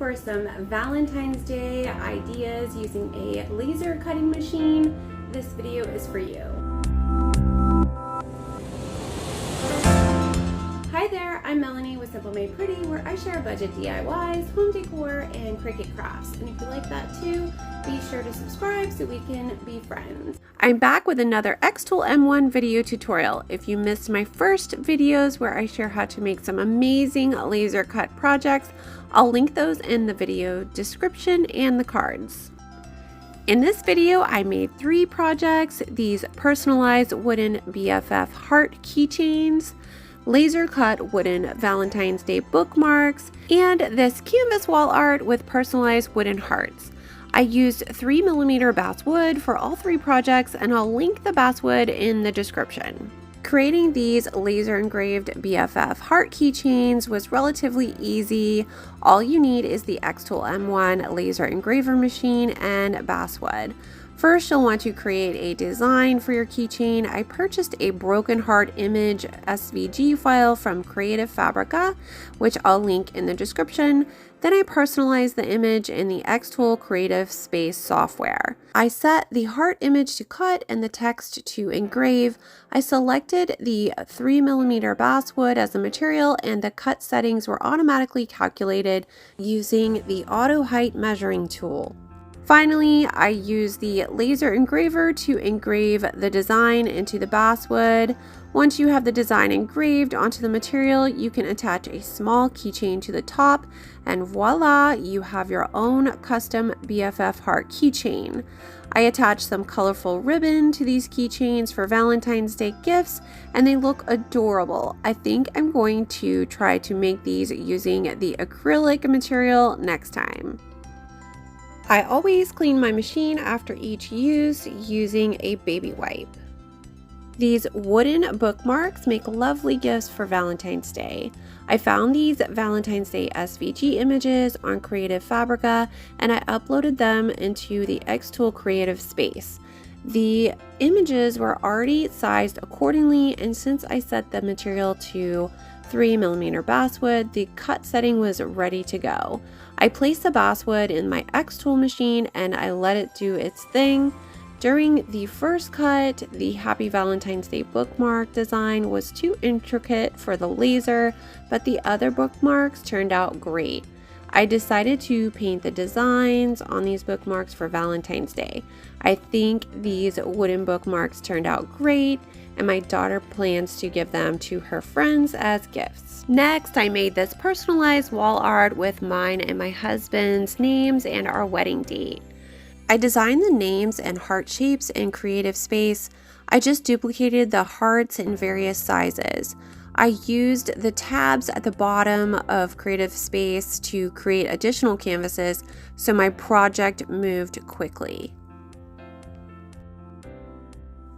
for some Valentine's Day ideas using a laser cutting machine. This video is for you. Hi there, I'm Melanie with Simple Made Pretty, where I share budget DIYs, home decor, and Cricut crafts. And if you like that too, be sure to subscribe so we can be friends. I'm back with another xTool M1 video tutorial. If you missed my first videos where I share how to make some amazing laser cut projects, I'll link those in the video description and the cards. In this video, I made 3 projects: these personalized wooden BFF Heart Key Chains, laser cut wooden Valentine's Day bookmarks, and this canvas wall art with personalized wooden hearts. I used 3mm basswood for all 3 projects, and I'll link the basswood in the description. Creating these laser engraved BFF heart keychains was relatively easy. All you need is the xTool M1 laser engraver machine and basswood. First, you'll want to create a design for your keychain. I purchased a broken heart image SVG file from Creative Fabrica, which I'll link in the description. Then I personalized the image in the xTool Creative Space software. I set the heart image to cut and the text to engrave. I selected the 3mm basswood as the material, and the cut settings were automatically calculated using the auto height measuring tool. Finally, I used the laser engraver to engrave the design into the basswood. Once you have the design engraved onto the material, you can attach a small keychain to the top, and voila, you have your own custom BFF Heart keychain. I attached some colorful ribbon to these keychains for Valentine's Day gifts, and they look adorable. I think I'm going to try to make these using the acrylic material next time. I always clean my machine after each use using a baby wipe. These wooden bookmarks make lovely gifts for Valentine's Day. I found these Valentine's Day SVG images on Creative Fabrica, and I uploaded them into the xTool Creative Space. The images were already sized accordingly, and since I set the material to 3mm basswood, the cut setting was ready to go. I placed the basswood in my xTool machine and I let it do its thing. During the first cut, the Happy Valentine's Day bookmark design was too intricate for the laser, but the other bookmarks turned out great. I decided to paint the designs on these bookmarks for Valentine's Day. I think these wooden bookmarks turned out great, and my daughter plans to give them to her friends as gifts. Next, I made this personalized wall art with mine and my husband's names and our wedding date. I designed the names and heart shapes in Creative Space. I just duplicated the hearts in various sizes. I used the tabs at the bottom of Creative Space to create additional canvases, so my project moved quickly.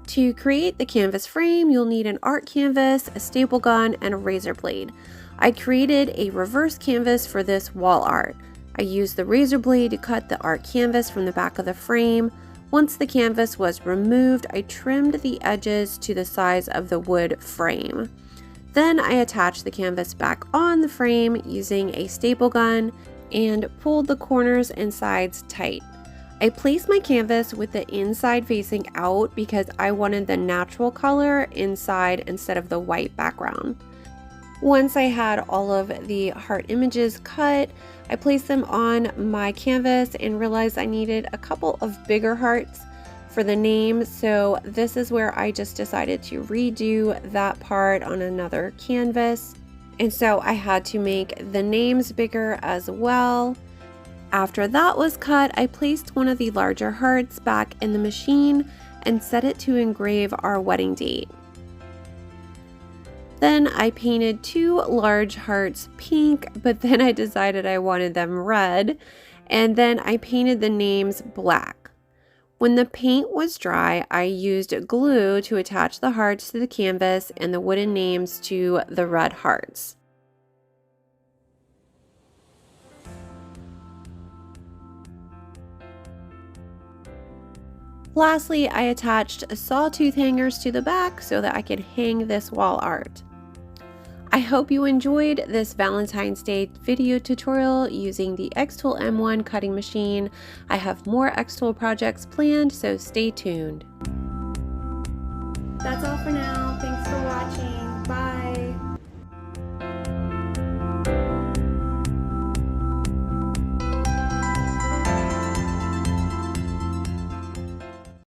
To create the canvas frame, you'll need an art canvas, a staple gun, and a razor blade. I created a reverse canvas for this wall art. I used the razor blade to cut the art canvas from the back of the frame. Once the canvas was removed, I trimmed the edges to the size of the wood frame. Then I attached the canvas back on the frame using a staple gun and pulled the corners and sides tight. I placed my canvas with the inside facing out because I wanted the natural color inside instead of the white background. Once I had all of the heart images cut, I placed them on my canvas and realized I needed a couple of bigger hearts for the name, so this is where I just decided to redo that part on another canvas, and so I had to make the names bigger as well. After that was cut, I placed one of the larger hearts back in the machine and set it to engrave our wedding date. Then I painted 2 large hearts pink, but then I decided I wanted them red, and then I painted the names black. When the paint was dry, I used glue to attach the hearts to the canvas and the wooden names to the red hearts. Lastly, I attached sawtooth hangers to the back so that I could hang this wall art. I hope you enjoyed this Valentine's Day video tutorial using the xTool M1 cutting machine. I have more xTool projects planned, so stay tuned. That's all for now. Thanks for watching. Bye.